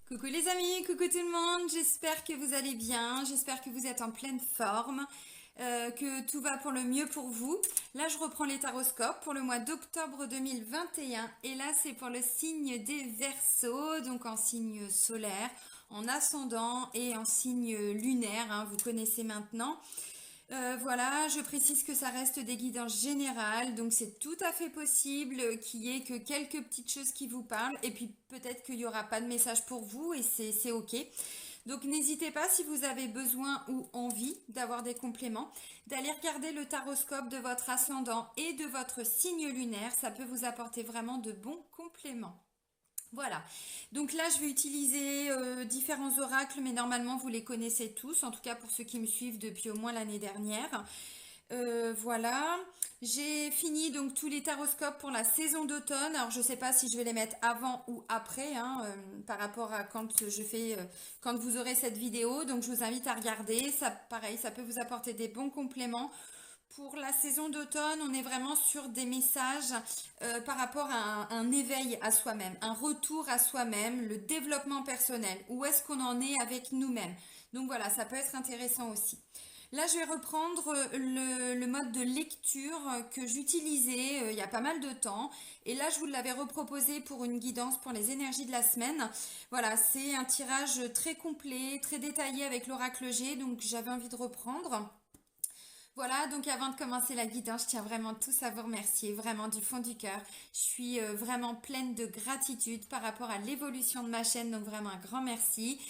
Coucou les amis, coucou tout le monde, j'espère que vous allez bien, j'espère que vous êtes en pleine forme, que tout va pour le mieux pour vous. Là je reprends les taroscopes pour le mois d'octobre 2021 et là c'est pour le signe des Verseaux, donc en signe solaire, en ascendant et en signe lunaire, hein, vous connaissez maintenant. Voilà, je précise que ça reste des guidances générales, donc c'est tout à fait possible qu'il y ait que quelques petites choses qui vous parlent, et puis peut-être qu'il n'y aura pas de message pour vous, et c'est ok. Donc n'hésitez pas, si vous avez besoin ou envie d'avoir des compléments, d'aller regarder le taroscope de votre ascendant et de votre signe lunaire, ça peut vous apporter vraiment de bons compléments. Voilà, donc là je vais utiliser différents oracles, mais normalement vous les connaissez tous, en tout cas pour ceux qui me suivent depuis au moins l'année dernière. Voilà, j'ai fini donc tous les taroscopes pour la saison d'automne. Alors je ne sais pas si je vais les mettre avant ou après, hein, par rapport à quand vous aurez cette vidéo. Donc je vous invite à regarder. Ça, pareil, ça peut vous apporter des bons compléments. Pour la saison d'automne, on est vraiment sur des messages par rapport à un éveil à soi-même, un retour à soi-même, le développement personnel. Où est-ce qu'on en est avec nous-mêmes? Donc voilà, ça peut être intéressant aussi. Là, je vais reprendre le mode de lecture que j'utilisais il y a pas mal de temps. Et là, je vous l'avais reproposé pour une guidance pour les énergies de la semaine. Voilà, c'est un tirage très complet, très détaillé avec l'oracle G. Donc, j'avais envie de reprendre. Voilà, donc avant de commencer la guidance, je tiens vraiment tous à vous remercier, vraiment du fond du cœur. Je suis vraiment pleine de gratitude par rapport à l'évolution de ma chaîne, donc vraiment un grand merci.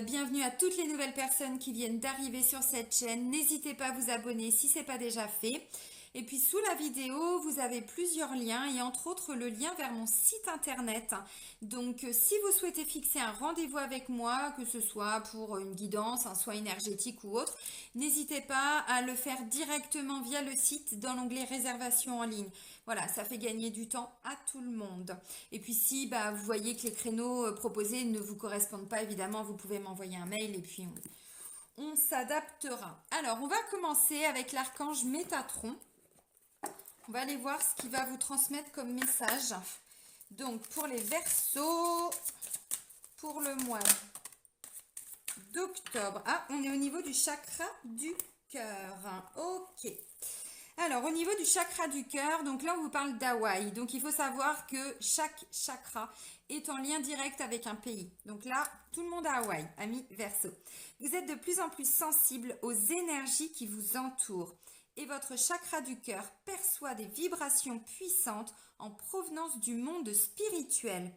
Bienvenue à toutes les nouvelles personnes qui viennent d'arriver sur cette chaîne. N'hésitez pas à vous abonner si ce n'est pas déjà fait. Et puis sous la vidéo, vous avez plusieurs liens et entre autres le lien vers mon site internet. Donc si vous souhaitez fixer un rendez-vous avec moi, que ce soit pour une guidance, un soin énergétique ou autre, n'hésitez pas à le faire directement via le site dans l'onglet réservation en ligne. Voilà, ça fait gagner du temps à tout le monde. Et puis si vous voyez que les créneaux proposés ne vous correspondent pas, évidemment, vous pouvez m'envoyer un mail et puis on s'adaptera. Alors, on va commencer avec l'archange Métatron. On va aller voir ce qu'il va vous transmettre comme message. Donc, pour les Verseaux, pour le mois d'octobre. Ah, on est au niveau du chakra du cœur. Ok. Alors, au niveau du chakra du cœur, donc là, on vous parle d'Hawaï. Donc, il faut savoir que chaque chakra est en lien direct avec un pays. Donc là, tout le monde à Hawaï, amis Verseau. Vous êtes de plus en plus sensible aux énergies qui vous entourent. Et votre chakra du cœur perçoit des vibrations puissantes en provenance du monde spirituel.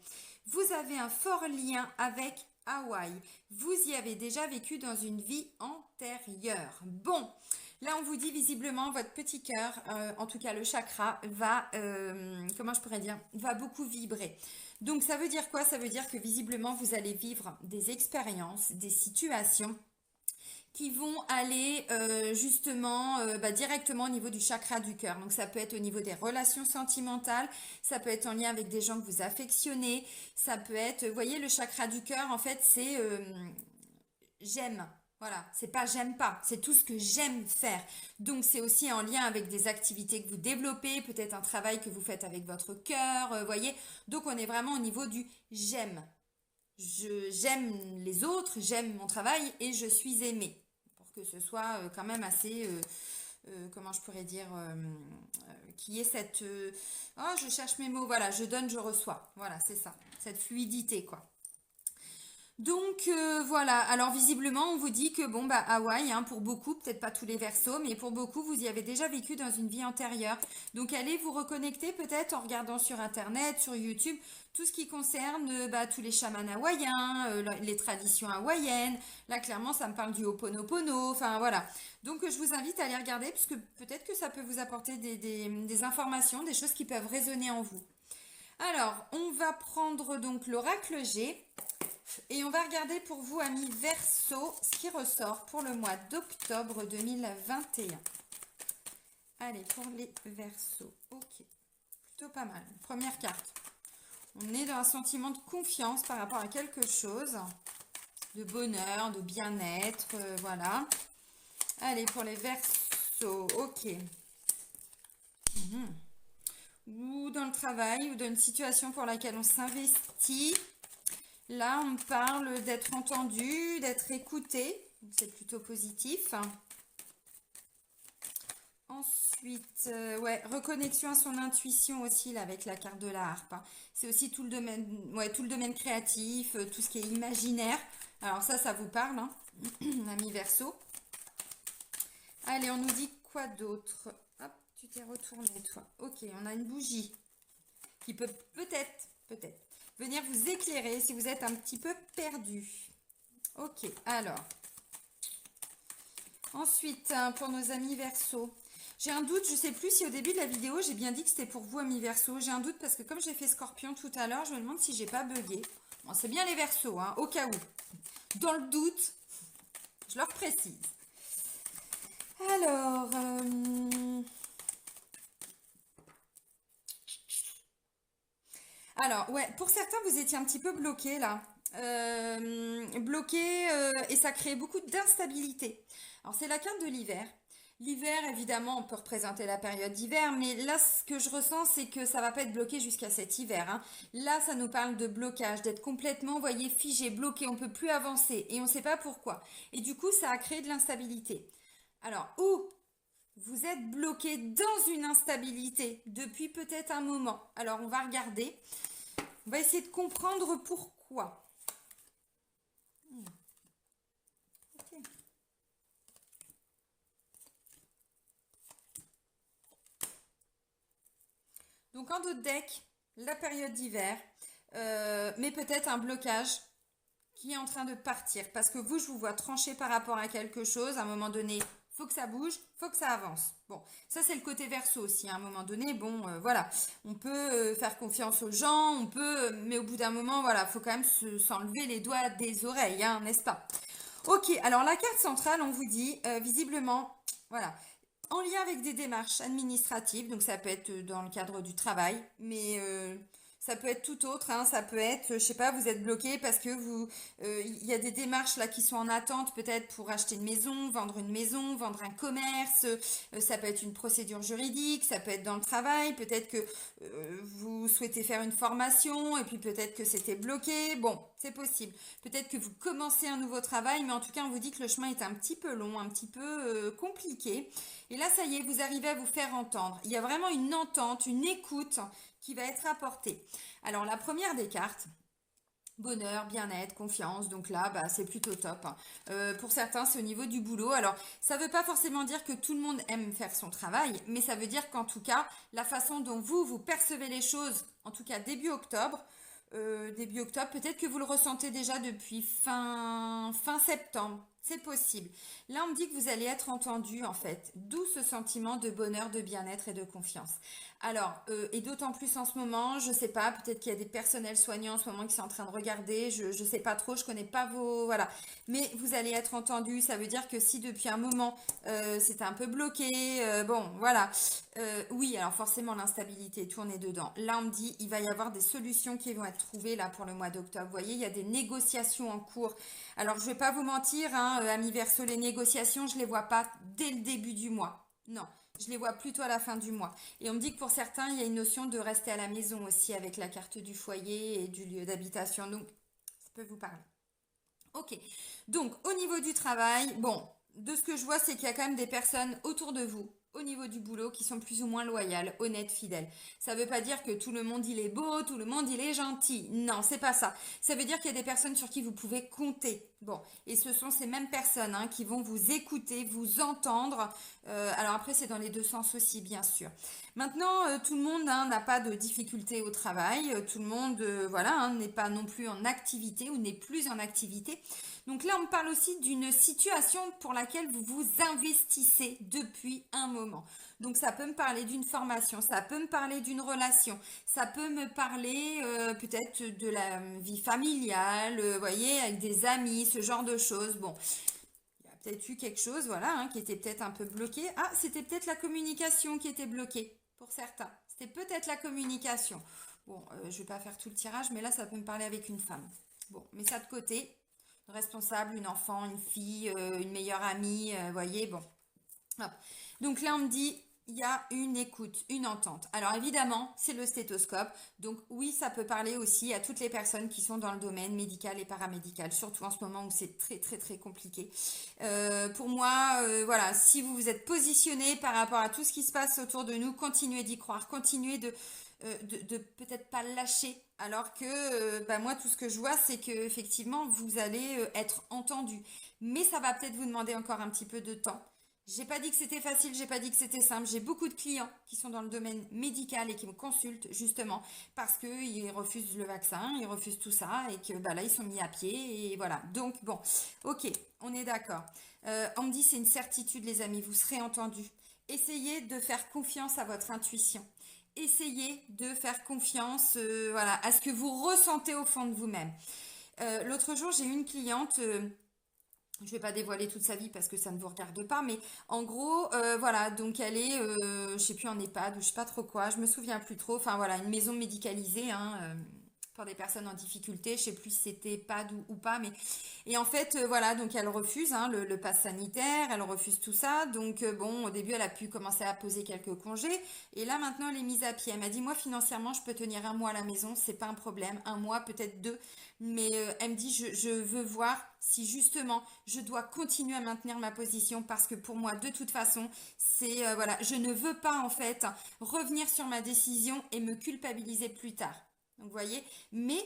Vous avez un fort lien avec Hawaï. Vous y avez déjà vécu dans une vie antérieure. Bon, là on vous dit visiblement votre petit cœur, en tout cas le chakra, va, comment je pourrais dire, va beaucoup vibrer. Donc ça veut dire quoi? Ça veut dire que visiblement vous allez vivre des expériences, des situations qui vont aller justement directement au niveau du chakra du cœur. Donc ça peut être au niveau des relations sentimentales, ça peut être en lien avec des gens que vous affectionnez, ça peut être, vous voyez, le chakra du cœur, en fait, c'est j'aime. Voilà, c'est pas j'aime pas, c'est tout ce que j'aime faire. Donc c'est aussi en lien avec des activités que vous développez, peut-être un travail que vous faites avec votre cœur, voyez. Donc on est vraiment au niveau du j'aime. J'aime les autres, j'aime mon travail et je suis aimée. Pour que ce soit quand même assez, comment je pourrais dire, qui est cette... oh, je cherche mes mots, voilà, je donne, je reçois. Voilà, c'est ça, cette fluidité, quoi. Donc voilà, alors visiblement on vous dit que bon Hawaï, hein, pour beaucoup, peut-être pas tous les Verseaux, mais pour beaucoup vous y avez déjà vécu dans une vie antérieure. Donc allez vous reconnecter peut-être en regardant sur internet, sur YouTube, tout ce qui concerne tous les chamans hawaïens, les traditions hawaïennes. Là clairement ça me parle du Ho'oponopono, enfin voilà. Donc je vous invite à aller regarder puisque peut-être que ça peut vous apporter des informations, des choses qui peuvent résonner en vous. Alors on va prendre donc l'oracle G. Et on va regarder pour vous, amis Verseau, ce qui ressort pour le mois d'octobre 2021. Allez, pour les Verseaux. Ok, plutôt pas mal. Première carte. On est dans un sentiment de confiance par rapport à quelque chose, de bonheur, de bien-être, voilà. Allez, pour les Verseaux, ok. Ou dans le travail, ou dans une situation pour laquelle on s'investit. Là, on parle d'être entendu, d'être écouté. C'est plutôt positif. Ensuite, ouais, reconnexion à son intuition aussi, là, avec la carte de la harpe, hein. C'est aussi tout le domaine, ouais, tout le domaine créatif, tout ce qui est imaginaire. Alors ça vous parle, hein, ami Verseau. Allez, on nous dit quoi d'autre? Hop, tu t'es retourné, toi. Ok, on a une bougie qui peut peut-être, venir vous éclairer si vous êtes un petit peu perdu. Ok, alors. Ensuite, pour nos amis Verseau. J'ai un doute, je ne sais plus si au début de la vidéo, j'ai bien dit que c'était pour vous, amis Verseau. J'ai un doute parce que comme j'ai fait Scorpion tout à l'heure, je me demande si j'ai pas bugué. Bon, c'est bien les Verseaux, hein, au cas où. Dans le doute, je leur précise. Alors, ouais, pour certains, vous étiez un petit peu bloqué là. Bloqué et ça crée beaucoup d'instabilité. Alors, c'est la carte de l'hiver. L'hiver, évidemment, on peut représenter la période d'hiver, mais là, ce que je ressens, c'est que ça va pas être bloqué jusqu'à cet hiver, hein. Là, ça nous parle de blocage, d'être complètement, vous voyez, figé, bloqué, on peut plus avancer et on ne sait pas pourquoi. Et du coup, ça a créé de l'instabilité. Alors, ou vous êtes bloqué dans une instabilité depuis peut-être un moment. Alors, on va regarder. On va essayer de comprendre pourquoi. Ok. Donc, en d'autres deck, la période d'hiver, mais peut-être un blocage qui est en train de partir. Parce que vous, je vous vois trancher par rapport à quelque chose. À un moment donné, faut que ça bouge, faut que ça avance. Bon, ça c'est le côté Verseau aussi. À un moment donné, bon, voilà, on peut faire confiance aux gens, on peut, mais au bout d'un moment, voilà, faut quand même s'enlever les doigts des oreilles, hein, n'est-ce pas? Ok, alors la carte centrale, on vous dit, visiblement, voilà, en lien avec des démarches administratives, donc ça peut être dans le cadre du travail, mais ça peut être tout autre, hein, ça peut être, je sais pas, vous êtes bloqué parce que il y a des démarches là qui sont en attente, peut-être pour acheter une maison, vendre un commerce, ça peut être une procédure juridique, ça peut être dans le travail, peut-être que vous souhaitez faire une formation et puis peut-être que c'était bloqué, bon, c'est possible. Peut-être que vous commencez un nouveau travail, mais en tout cas, on vous dit que le chemin est un petit peu long, un petit peu compliqué. Et là, ça y est, vous arrivez à vous faire entendre. Il y a vraiment une entente, une écoute qui va être apportée. Alors, la première des cartes, bonheur, bien-être, confiance. Donc là, bah, c'est plutôt top, hein. Pour certains, c'est au niveau du boulot. Alors, ça ne veut pas forcément dire que tout le monde aime faire son travail, mais ça veut dire qu'en tout cas, la façon dont vous percevez les choses, en tout cas début octobre, peut-être que vous le ressentez déjà depuis fin septembre. C'est possible. Là, on me dit que vous allez être entendu, en fait. D'où ce sentiment de bonheur, de bien-être et de confiance. Alors, et d'autant plus en ce moment, je sais pas, peut-être qu'il y a des personnels soignants en ce moment qui sont en train de regarder, je sais pas trop, je connais pas vos, voilà. Mais vous allez être entendu, ça veut dire que si depuis un moment c'était un peu bloqué, bon, voilà. Oui, alors forcément l'instabilité, tout on est dedans. Là, on me dit, il va y avoir des solutions qui vont être trouvées là pour le mois d'octobre. Vous voyez, il y a des négociations en cours. Alors, je vais pas vous mentir, hein, amis Verseau, les négociations, je les vois pas dès le début du mois. Non. Je les vois plutôt à la fin du mois. Et on me dit que pour certains, il y a une notion de rester à la maison aussi avec la carte du foyer et du lieu d'habitation. Donc, ça peut vous parler. Ok. Donc, au niveau du travail, bon, de ce que je vois, c'est qu'il y a quand même des personnes autour de vous, au niveau du boulot, qui sont plus ou moins loyales, honnêtes, fidèles. Ça ne veut pas dire que tout le monde il est beau, tout le monde il est gentil. Non, c'est pas ça. Ça veut dire qu'il y a des personnes sur qui vous pouvez compter. Bon, et ce sont ces mêmes personnes, hein, qui vont vous écouter, vous entendre. Alors après, c'est dans les deux sens aussi, bien sûr. Maintenant, tout le monde, hein, n'a pas de difficultés au travail. Tout le monde, voilà, hein, n'est pas non plus en activité ou n'est plus en activité. Donc là, on me parle aussi d'une situation pour laquelle vous vous investissez depuis un moment. Donc ça peut me parler d'une formation, ça peut me parler d'une relation, ça peut me parler peut-être de la vie familiale, voyez, avec des amis, ce genre de choses. Bon, il y a peut-être eu quelque chose, voilà, hein, qui était peut-être un peu bloqué. Ah, c'était peut-être la communication qui était bloquée pour certains. C'était peut-être la communication. Bon, je ne vais pas faire tout le tirage, mais là, ça peut me parler avec une femme. Bon, mais ça de côté, une responsable, une enfant, une fille, une meilleure amie, voyez, bon. Hop. Donc là, on me dit, il y a une écoute, une entente. Alors évidemment, c'est le stéthoscope. Donc oui, ça peut parler aussi à toutes les personnes qui sont dans le domaine médical et paramédical, surtout en ce moment où c'est très très très compliqué. Pour moi, voilà, si vous vous êtes positionné par rapport à tout ce qui se passe autour de nous, continuez d'y croire, continuez de peut-être pas lâcher. Alors que bah, moi, tout ce que je vois, c'est que effectivement, vous allez être entendu. Mais ça va peut-être vous demander encore un petit peu de temps. J'ai pas dit que c'était facile, j'ai pas dit que c'était simple. J'ai beaucoup de clients qui sont dans le domaine médical et qui me consultent justement parce qu'ils refusent le vaccin, ils refusent tout ça et que bah là ils sont mis à pied et voilà. Donc bon, ok, on est d'accord. On me dit c'est une certitude les amis, vous serez entendus. Essayez de faire confiance à votre intuition. Essayez de faire confiance voilà, à ce que vous ressentez au fond de vous-même. L'autre jour, j'ai eu une cliente, je ne vais pas dévoiler toute sa vie parce que ça ne vous regarde pas, mais en gros, voilà, donc elle est, je sais plus en EHPAD ou je sais pas trop quoi, je me souviens plus trop, enfin voilà, une maison médicalisée, hein, pour des personnes en difficulté, je sais plus si c'était EHPAD ou pas, mais et en fait, voilà, donc elle refuse hein, le pass sanitaire, elle refuse tout ça, donc bon, au début elle a pu commencer à poser quelques congés, et là maintenant elle est mise à pied. Elle m'a dit moi financièrement je peux tenir un mois à la maison, c'est pas un problème, un mois peut-être deux. Mais elle me dit, je veux voir si justement je dois continuer à maintenir ma position parce que pour moi, de toute façon, c'est voilà, je ne veux pas en fait revenir sur ma décision et me culpabiliser plus tard. Donc vous voyez, mais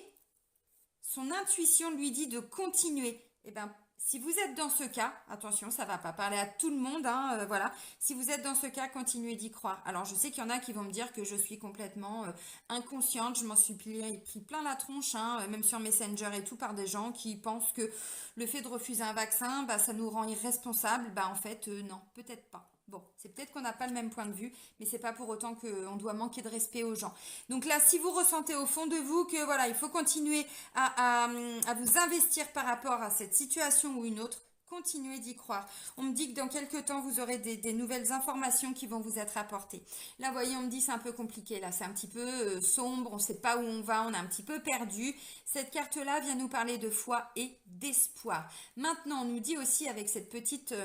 son intuition lui dit de continuer. Eh bien, si vous êtes dans ce cas, attention, ça va pas parler à tout le monde, hein, voilà. Si vous êtes dans ce cas, continuez d'y croire. Alors, je sais qu'il y en a qui vont me dire que je suis complètement inconsciente, je m'en suis pris plein la tronche, hein, même sur Messenger et tout, par des gens qui pensent que le fait de refuser un vaccin, bah, ça nous rend irresponsables. Bah, en fait, non, peut-être pas. Bon, c'est peut-être qu'on n'a pas le même point de vue, mais c'est pas pour autant qu'on doit manquer de respect aux gens. Donc là, si vous ressentez au fond de vous que voilà, il faut continuer à vous investir par rapport à cette situation ou une autre, continuez d'y croire. On me dit que dans quelques temps, vous aurez des nouvelles informations qui vont vous être apportées. Là, vous voyez, on me dit c'est un peu compliqué. Là, c'est un petit peu sombre, on ne sait pas où on va, on est un petit peu perdu. Cette carte-là vient nous parler de foi et d'espoir. Maintenant, on nous dit aussi avec cette petite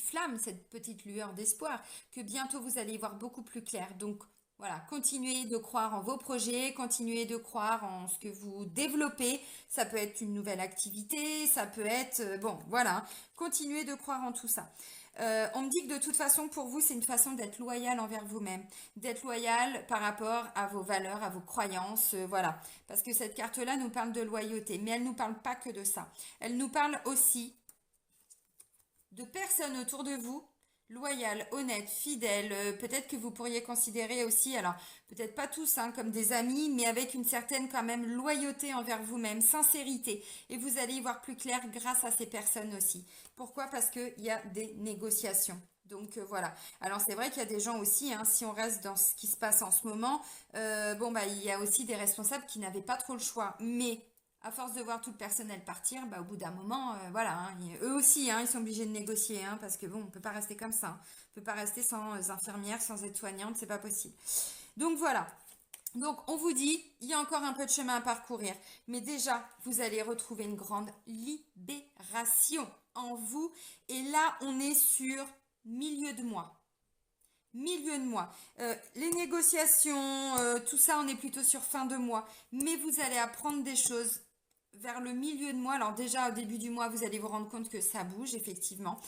flamme, cette petite lueur d'espoir, que bientôt vous allez y voir beaucoup plus clair. Donc voilà, continuez de croire en vos projets, continuez de croire en ce que vous développez. Ça peut être une nouvelle activité, ça peut être, bon, voilà, continuez de croire en tout ça. On me dit que de toute façon, pour vous, c'est une façon d'être loyal envers vous-même, d'être loyal par rapport à vos valeurs, à vos croyances, voilà. Parce que cette carte-là nous parle de loyauté, mais elle ne nous parle pas que de ça. Elle nous parle aussi de personnes autour de vous, loyales, honnêtes, fidèles, peut-être que vous pourriez considérer aussi, alors peut-être pas tous hein, comme des amis, mais avec une certaine quand même loyauté envers vous-même, sincérité. Et vous allez y voir plus clair grâce à ces personnes aussi. Pourquoi? Parce qu'il y a des négociations. Donc voilà. Alors c'est vrai qu'il y a des gens aussi, hein, si on reste dans ce qui se passe en ce moment, bon bah il y a aussi des responsables qui n'avaient pas trop le choix. Mais à force de voir tout le personnel partir, bah, au bout d'un moment, voilà, hein, eux aussi, hein, ils sont obligés de négocier, hein, parce que bon, on peut pas rester comme ça. Hein. On peut pas rester sans infirmière, sans aide-soignante, c'est pas possible. Donc voilà. Donc on vous dit, il y a encore un peu de chemin à parcourir, mais déjà, vous allez retrouver une grande libération en vous. Et là, on est sur milieu de mois. Milieu de mois. Les négociations, tout ça, on est plutôt sur fin de mois. Mais vous allez apprendre des choses vers le milieu de mois. Alors déjà, au début du mois, vous allez vous rendre compte que ça bouge, effectivement.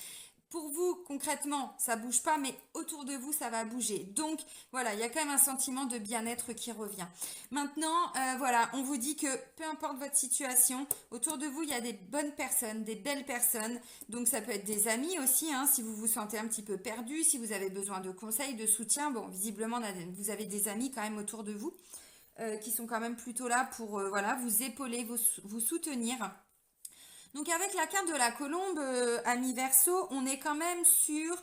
Pour vous, concrètement, ça bouge pas, mais autour de vous, ça va bouger. Donc, voilà, il y a quand même un sentiment de bien-être qui revient. Maintenant, voilà, on vous dit que peu importe votre situation, autour de vous, il y a des bonnes personnes, des belles personnes. Donc, ça peut être des amis aussi, hein, si vous vous sentez un petit peu perdu, si vous avez besoin de conseils, de soutien. Bon, visiblement, vous avez des amis quand même autour de vous qui sont quand même plutôt là pour, voilà, vous épauler, vous soutenir. Donc avec la carte de la colombe à mi-verso, on est quand même sur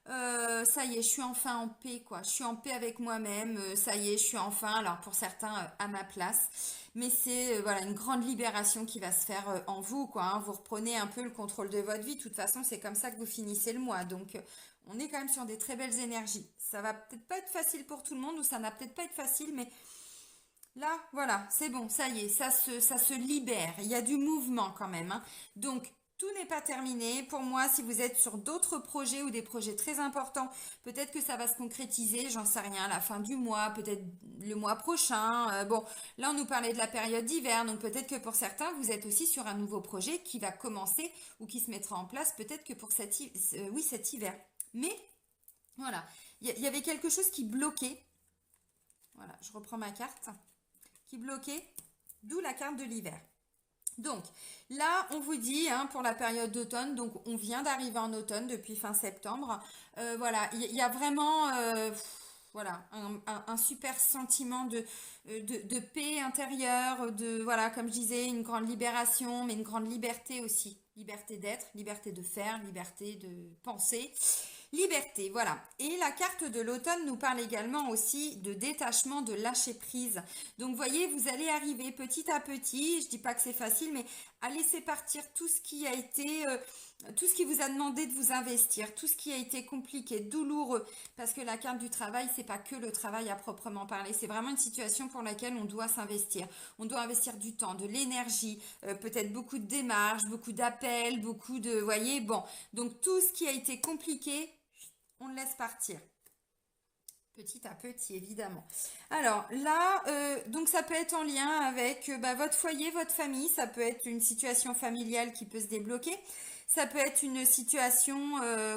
ça y est, je suis enfin en paix quoi. Je suis en paix avec moi-même. Ça y est, je suis enfin, alors pour certains à ma place, mais c'est voilà une grande libération qui va se faire en vous quoi. Hein. Vous reprenez un peu le contrôle de votre vie. De toute façon, c'est comme ça que vous finissez le mois. Donc on est quand même sur des très belles énergies. Ça va peut-être pas être facile pour tout le monde ou ça n'a peut-être pas être facile, mais là, voilà, c'est bon, ça y est, ça se libère. Il y a du mouvement quand même. Hein. Donc, tout n'est pas terminé. Pour moi, si vous êtes sur d'autres projets ou des projets très importants, peut-être que ça va se concrétiser, j'en sais rien, à la fin du mois, peut-être le mois prochain. Bon, là, on nous parlait de la période d'hiver, donc peut-être que pour certains, vous êtes aussi sur un nouveau projet qui va commencer ou qui se mettra en place, peut-être que pour oui, cet hiver. Mais, voilà, il y avait quelque chose qui bloquait. Voilà, je reprends ma carte. Qui bloquait, d'où la carte de l'hiver. Donc là, on vous dit hein, pour la période d'automne, donc on vient d'arriver en automne depuis fin septembre. Voilà, il y a vraiment voilà, un super sentiment de paix intérieure, de voilà, comme je disais, une grande libération, mais une grande liberté aussi. Liberté d'être, liberté de faire, liberté de penser. Liberté, voilà. Et la carte de l'automne nous parle également aussi de détachement, de lâcher prise. Donc, vous voyez, vous allez arriver petit à petit, je dis pas que c'est facile, mais à laisser partir tout ce qui a été, tout ce qui vous a demandé de vous investir, tout ce qui a été compliqué, douloureux, parce que la carte du travail, c'est pas que le travail à proprement parler, c'est vraiment une situation pour laquelle on doit s'investir. On doit investir du temps, de l'énergie, peut-être beaucoup de démarches, beaucoup d'appels, beaucoup de, vous voyez, bon. Donc, tout ce qui a été compliqué, on le laisse partir. Petit à petit, évidemment. Alors là, donc ça peut être en lien avec votre foyer, votre famille. Ça peut être une situation familiale qui peut se débloquer. Ça peut être une situation,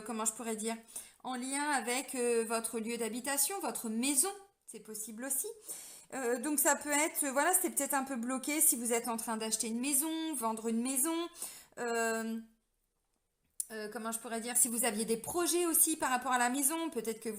comment je pourrais dire, en lien avec votre lieu d'habitation, votre maison. C'est possible aussi. Donc ça peut être, voilà, c'est peut-être un peu bloqué si vous êtes en train d'acheter une maison, vendre une maison. Comment je pourrais dire, si vous aviez des projets aussi par rapport à la maison, peut-être que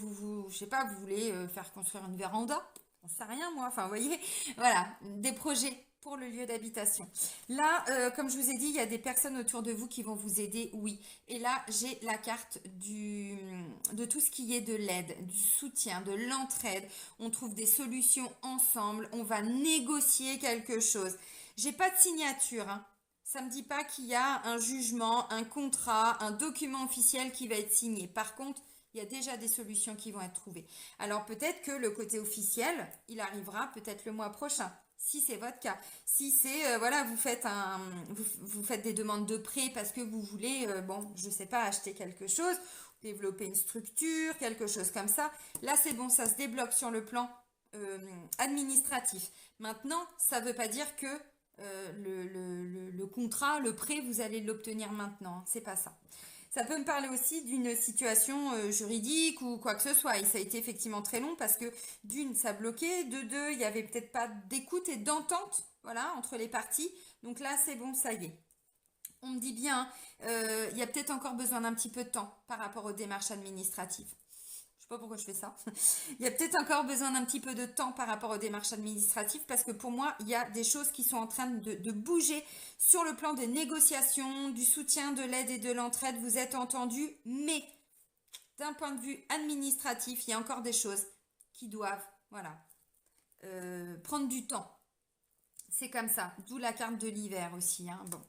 je sais pas, vous voulez faire construire une véranda, j'en sais rien moi, enfin vous voyez, voilà, des projets pour le lieu d'habitation. Là, comme je vous ai dit, il y a des personnes autour de vous qui vont vous aider, oui. Et là, j'ai la carte de tout ce qui est de l'aide, du soutien, de l'entraide. On trouve des solutions ensemble, on va négocier quelque chose. J'ai pas de signature, hein. Ça ne me dit pas qu'il y a un jugement, un contrat, un document officiel qui va être signé. Par contre, il y a déjà des solutions qui vont être trouvées. Alors peut-être que le côté officiel, il arrivera peut-être le mois prochain, si c'est votre cas. Si c'est, voilà, vous faites des demandes de prêt parce que vous voulez, bon, je ne sais pas, acheter quelque chose, développer une structure, quelque chose comme ça. Là, c'est bon, ça se débloque sur le plan administratif. Maintenant, ça ne veut pas dire que le contrat, le prêt, vous allez l'obtenir maintenant. C'est pas ça. Ça peut me parler aussi d'une situation juridique ou quoi que ce soit. Et ça a été effectivement très long parce que d'une, ça bloquait. De deux, il n'y avait peut-être pas d'écoute et d'entente, voilà, entre les parties. Donc là, c'est bon, ça y est. On me dit bien, il y a peut-être encore besoin d'un petit peu de temps par rapport aux démarches administratives. Je sais pas pourquoi je fais ça. Il y a peut-être encore besoin d'un petit peu de temps par rapport aux démarches administratives parce que pour moi, il y a des choses qui sont en train de bouger sur le plan des négociations, du soutien, de l'aide et de l'entraide. Vous êtes entendu, mais d'un point de vue administratif, il y a encore des choses qui doivent, voilà, prendre du temps. C'est comme ça. D'où la carte de l'hiver aussi. Hein. Bon.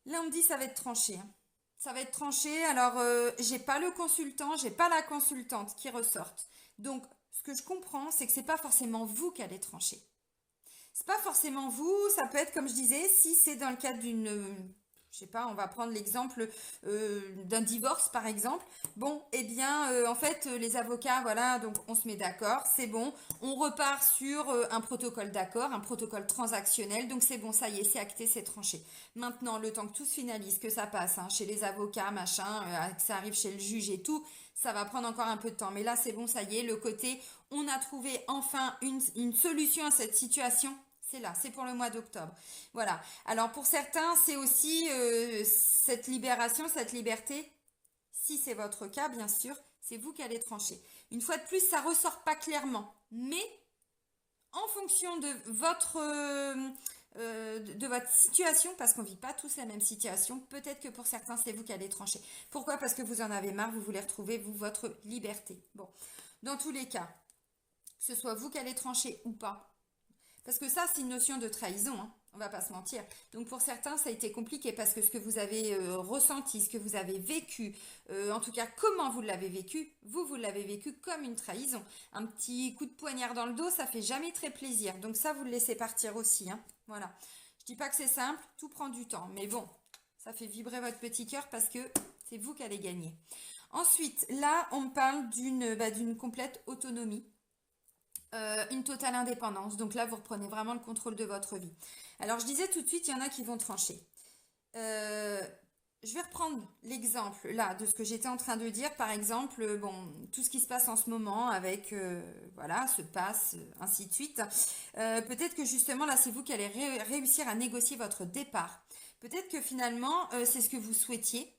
Là, on me dit ça va être tranché. Hein. Ça va être tranché. Alors, j'ai pas le consultant, j'ai pas la consultante qui ressortent. Donc, ce que je comprends, c'est que c'est pas forcément vous qui allez trancher. C'est pas forcément vous. Ça peut être, comme je disais, si c'est dans le cadre d'une, je sais pas, on va prendre l'exemple d'un divorce, par exemple. Bon, eh bien, en fait, les avocats, voilà, donc on se met d'accord, c'est bon. On repart sur un protocole d'accord, un protocole transactionnel. Donc c'est bon, ça y est, c'est acté, c'est tranché. Maintenant, le temps que tout se finalise, que ça passe hein, chez les avocats, machin, que ça arrive chez le juge et tout, ça va prendre encore un peu de temps. Mais là, c'est bon, ça y est, le côté, on a trouvé enfin une solution à cette situation. C'est là, c'est pour le mois d'octobre. Voilà. Alors pour certains, c'est aussi cette libération, cette liberté. Si c'est votre cas, bien sûr, c'est vous qui allez trancher. Une fois de plus, ça ressort pas clairement. Mais en fonction de votre situation, parce qu'on ne vit pas tous la même situation, peut-être que pour certains, c'est vous qui allez trancher. Pourquoi? Parce que vous en avez marre, vous voulez retrouver, vous, votre liberté. Bon, dans tous les cas, que ce soit vous qui allez trancher ou pas, parce que ça, c'est une notion de trahison, hein, on va pas se mentir. Donc pour certains, ça a été compliqué parce que ce que vous avez ressenti, ce que vous avez vécu, en tout cas comment vous l'avez vécu, vous l'avez vécu comme une trahison. Un petit coup de poignard dans le dos, ça fait jamais très plaisir. Donc ça, vous le laissez partir aussi. Hein, voilà. Je dis pas que c'est simple, tout prend du temps. Mais bon, Ça fait vibrer votre petit cœur parce que c'est vous qui allez gagner. Ensuite, là, on me parle d'une complète autonomie. Une totale indépendance. Donc là, vous reprenez vraiment le contrôle de votre vie. Alors, je disais tout de suite, il y en a qui vont trancher. Je vais reprendre l'exemple là de ce que j'étais en train de dire. Par exemple, bon, tout ce qui se passe en ce moment avec, voilà, se passe, ainsi de suite. Peut-être que justement là, c'est vous qui allez réussir à négocier votre départ. Peut-être que finalement, c'est ce que vous souhaitiez.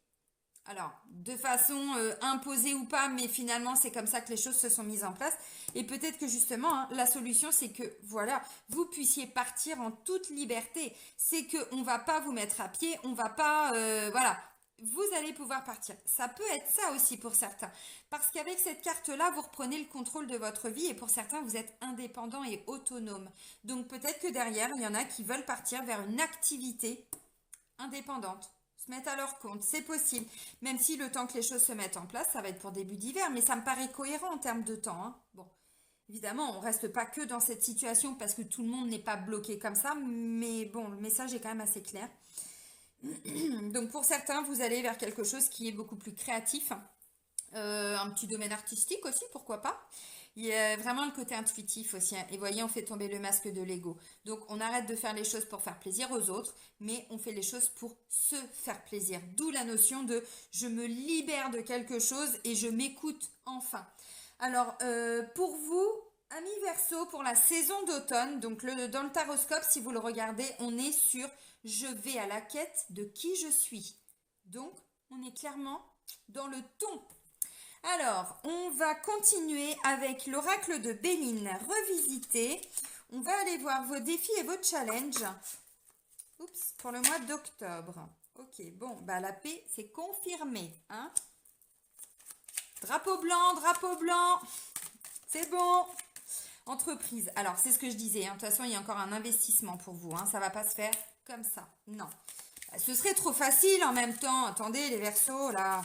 Alors, de façon imposée ou pas, mais finalement, c'est comme ça que les choses se sont mises en place. Et peut-être que justement, hein, la solution, c'est que, voilà, vous puissiez partir en toute liberté. C'est qu'on ne va pas vous mettre à pied, on va pas, voilà, vous allez pouvoir partir. Ça peut être ça aussi pour certains. Parce qu'avec cette carte-là, vous reprenez le contrôle de votre vie et pour certains, vous êtes indépendant et autonome. Donc peut-être que derrière, il y en a qui veulent partir vers une activité indépendante, se mettre à leur compte, c'est possible. Même si le temps que les choses se mettent en place, ça va être pour début d'hiver, mais ça me paraît cohérent en termes de temps, hein. Bon, évidemment, on reste pas que dans cette situation parce que tout le monde n'est pas bloqué comme ça, mais bon, le message est quand même assez clair. Donc pour certains, vous allez vers quelque chose qui est beaucoup plus créatif, un petit domaine artistique aussi, pourquoi pas. Il y a vraiment le côté intuitif aussi, hein. Et voyez, on fait tomber le masque de l'ego. Donc, on arrête de faire les choses pour faire plaisir aux autres, mais on fait les choses pour se faire plaisir. D'où la notion de je me libère de quelque chose et je m'écoute enfin. Alors, pour vous, amis Verseau, pour la saison d'automne, donc dans le taroscope, si vous le regardez, on est sur je vais à la quête de qui je suis. Donc, on est clairement dans le ton. Alors, on va continuer avec l'oracle de Béline revisité. On va aller voir vos défis et vos challenges. Oups, pour le mois d'octobre. Ok, bon, bah la paix, c'est confirmé, hein. Drapeau blanc, c'est bon. Entreprise, alors c'est ce que je disais, hein. De toute façon, il y a encore un investissement pour vous, hein. Ça va pas se faire comme ça, non. Ce serait trop facile en même temps. Attendez, les Verseaux, là.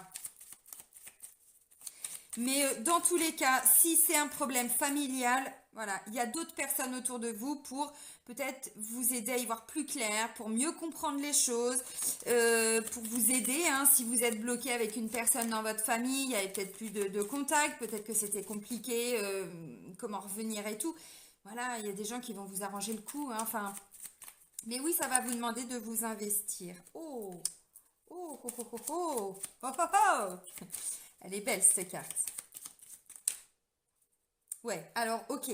Mais dans tous les cas, si c'est un problème familial, voilà, il y a d'autres personnes autour de vous pour peut-être vous aider à y voir plus clair, pour mieux comprendre les choses, pour vous aider, hein, si vous êtes bloqué avec une personne dans votre famille, il y avait peut-être plus de contact, peut-être que c'était compliqué, comment revenir et tout. Voilà, il y a des gens qui vont vous arranger le coup, hein, enfin. Mais oui, ça va vous demander de vous investir. Oh, oh, oh, oh, oh, oh, oh, oh, oh. Elle est belle cette carte. Ouais, alors ok.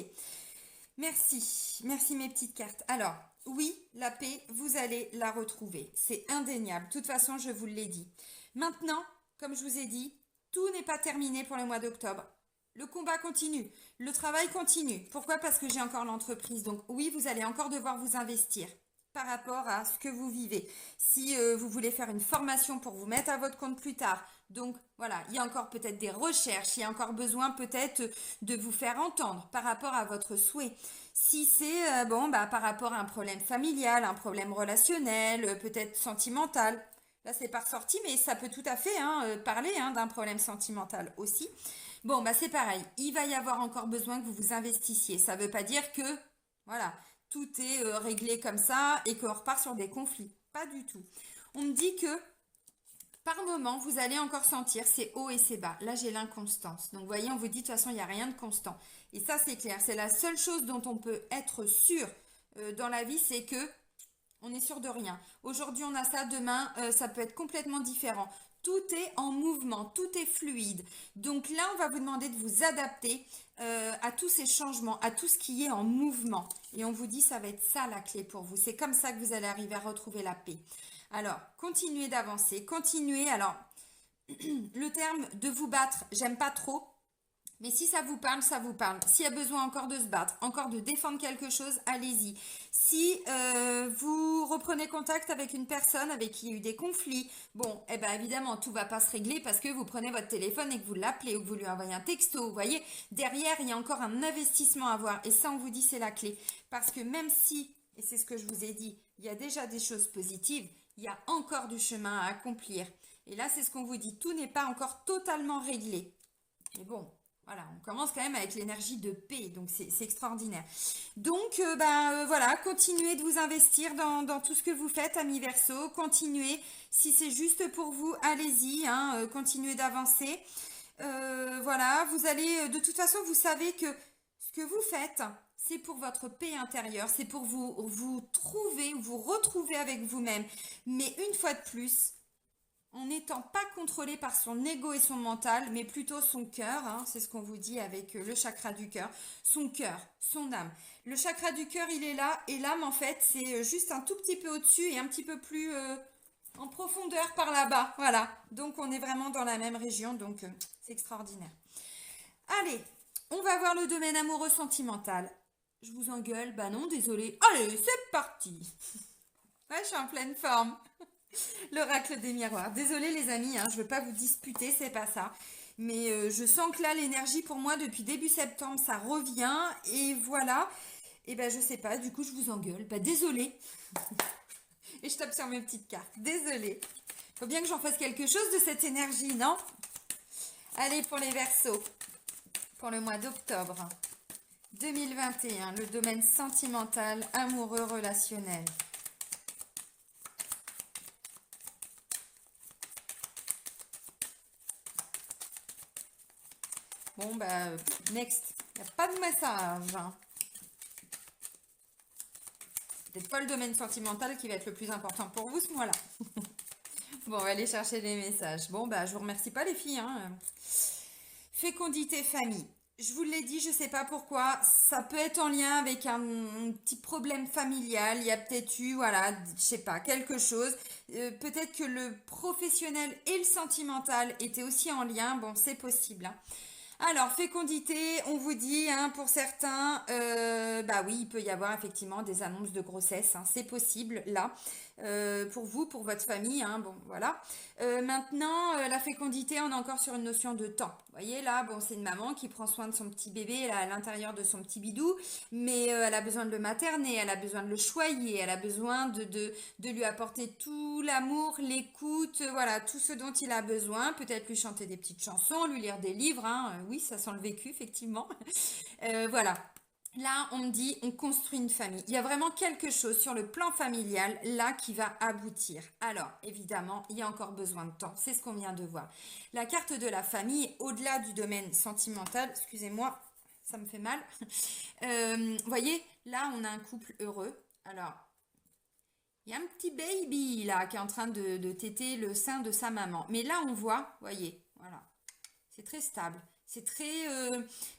Merci, merci mes petites cartes. Alors, oui, la paix, vous allez la retrouver. C'est indéniable. De toute façon, je vous l'ai dit. Maintenant, comme je vous ai dit, tout n'est pas terminé pour le mois d'octobre. Le combat continue, le travail continue. Pourquoi? Parce que j'ai encore l'entreprise. Donc oui, vous allez encore devoir vous investir par rapport à ce que vous vivez. Si vous voulez faire une formation pour vous mettre à votre compte plus tard, donc voilà, il y a encore peut-être des recherches, il y a encore besoin peut-être de vous faire entendre par rapport à votre souhait. Si c'est bon, bah, par rapport à un problème familial, un problème relationnel, peut-être sentimental, là c'est pas ressorti, mais ça peut tout à fait parler d'un problème sentimental aussi. Bon, bah c'est pareil, il va y avoir encore besoin que vous vous investissiez. Ça ne veut pas dire que, voilà, tout est réglé comme ça et qu'on repart sur des conflits. Pas du tout. On me dit que par moment, vous allez encore sentir ces hauts et ces bas. Là, j'ai l'inconstance. Donc, vous voyez, on vous dit de toute façon, il n'y a rien de constant. Et ça, c'est clair. C'est la seule chose dont on peut être sûr dans la vie, c'est que on est sûr de rien. Aujourd'hui, on a ça. Demain, ça peut être complètement différent. Tout est en mouvement, tout est fluide. Donc là, on va vous demander de vous adapter à tous ces changements, à tout ce qui est en mouvement. Et on vous dit, ça va être ça la clé pour vous. C'est comme ça que vous allez arriver à retrouver la paix. Alors, continuez d'avancer, continuez. Alors, le terme de vous battre, j'aime pas trop. Mais si ça vous parle, ça vous parle. S'il y a besoin encore de se battre, encore de défendre quelque chose, allez-y. Si vous reprenez contact avec une personne avec qui il y a eu des conflits, bon, eh ben évidemment, tout va pas se régler parce que vous prenez votre téléphone et que vous l'appelez ou que vous lui envoyez un texto. Vous voyez, derrière, il y a encore un investissement à avoir. Et ça, on vous dit, c'est la clé. Parce que même si, et c'est ce que je vous ai dit, il y a déjà des choses positives, il y a encore du chemin à accomplir. Et là, c'est ce qu'on vous dit. Tout n'est pas encore totalement réglé. Mais bon, Voilà, on commence quand même avec l'énergie de paix, donc c'est extraordinaire. Donc, voilà, continuez de vous investir dans tout ce que vous faites, amis Verseau. Continuez, si c'est juste pour vous, allez-y, hein, continuez d'avancer. Voilà, vous allez, de toute façon, vous savez que ce que vous faites, c'est pour votre paix intérieure, c'est pour vous trouver, vous retrouver avec vous-même. Mais une fois de plus, en n'étant pas contrôlé par son ego et son mental, mais plutôt son cœur, hein, c'est ce qu'on vous dit avec le chakra du cœur, son âme. Le chakra du cœur, il est là, et l'âme, en fait, c'est juste un tout petit peu au-dessus et un petit peu plus en profondeur par là-bas. Voilà, donc on est vraiment dans la même région, donc c'est extraordinaire. Allez, on va voir le domaine amoureux sentimental. Je vous engueule, bah non, désolé. Allez, c'est parti. Ouais, je suis en pleine forme. L'oracle des miroirs. Désolée les amis, hein, je veux pas vous disputer, c'est pas ça. Mais je sens que là, l'énergie pour moi, depuis début septembre, ça revient. Et voilà. Et ben je sais pas, du coup je vous engueule. Bah désolée. Et je tape sur mes petites cartes. Désolée. Faut bien que j'en fasse quelque chose de cette énergie, non? Allez pour les Verseaux. Pour le mois d'octobre 2021, le domaine sentimental, amoureux, relationnel. Bon, bah, next. Il n'y a pas de message. Hein. Peut-être pas le domaine sentimental qui va être le plus important pour vous ce mois-là. Bon, on va aller chercher les messages. Bon, bah, je vous remercie pas les filles. Hein. Fécondité famille. Je vous l'ai dit, je sais pas pourquoi, ça peut être en lien avec un petit problème familial. Il y a peut-être eu, voilà, je sais pas, quelque chose. Peut-être que le professionnel et le sentimental étaient aussi en lien. Bon, c'est possible. Hein. Alors, fécondité, on vous dit, hein, pour certains, bah oui, il peut y avoir effectivement des annonces de grossesse, hein, c'est possible là, pour vous, pour votre famille, hein, bon, voilà. Maintenant, la fécondité, on est encore sur une notion de temps. Vous voyez là, bon, c'est une maman qui prend soin de son petit bébé là, à l'intérieur de son petit bidou, mais elle a besoin de le materner, elle a besoin de le choyer, elle a besoin de lui apporter tout l'amour, l'écoute, voilà, tout ce dont il a besoin. Peut-être lui chanter des petites chansons, lui lire des livres, hein, oui, ça sent le vécu, effectivement. Voilà. Là, on me dit, on construit une famille. Il y a vraiment quelque chose sur le plan familial, là, qui va aboutir. Alors, évidemment, il y a encore besoin de temps. C'est ce qu'on vient de voir. La carte de la famille, au-delà du domaine sentimental, excusez-moi, ça me fait mal. Voyez, là, on a un couple heureux. Alors, il y a un petit baby, là, qui est en train de téter le sein de sa maman. Mais là, on voit, voyez, voilà, c'est très stable. C'est très,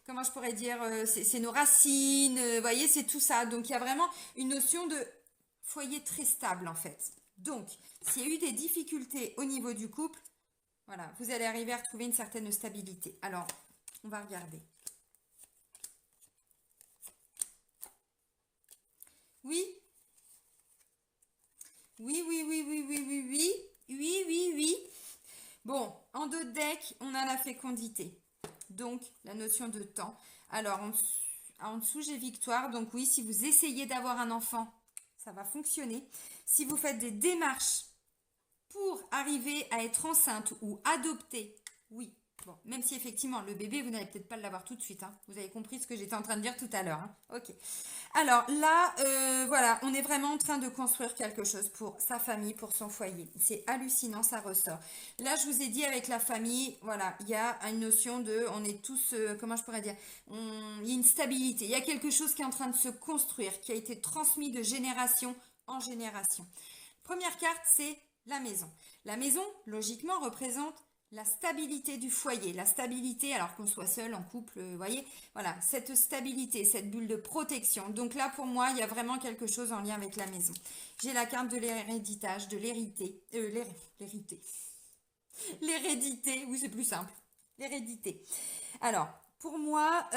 comment je pourrais dire, c'est nos racines, voyez, c'est tout ça. Donc, il y a vraiment une notion de foyer très stable, en fait. Donc, s'il y a eu des difficultés au niveau du couple, voilà, vous allez arriver à retrouver une certaine stabilité. Alors, on va regarder. Oui, oui, oui, oui, oui, oui, oui, oui, oui, oui, oui. Bon, en dos de deck, on a la fécondité. Donc, la notion de temps. Alors, en dessous, j'ai victoire. Donc oui, si vous essayez d'avoir un enfant, ça va fonctionner. Si vous faites des démarches pour arriver à être enceinte ou adopter, oui. Bon, même si effectivement, le bébé, vous n'allez peut-être pas l'avoir tout de suite. Hein. Vous avez compris ce que j'étais en train de dire tout à l'heure. Hein. Ok. Alors là, voilà, on est vraiment en train de construire quelque chose pour sa famille, pour son foyer. C'est hallucinant, ça ressort. Là, je vous ai dit avec la famille, voilà, il y a une notion de, on est tous, comment je pourrais dire, il y a une stabilité. Il y a quelque chose qui est en train de se construire, qui a été transmis de génération en génération. Première carte, c'est la maison. La maison, logiquement, représente la stabilité du foyer, la stabilité, alors qu'on soit seul, en couple, vous voyez, voilà, cette stabilité, cette bulle de protection. Donc là, pour moi, il y a vraiment quelque chose en lien avec la maison. J'ai la carte de l'héritage, de l'hérédité, oui, c'est plus simple, l'hérédité. Alors, pour moi,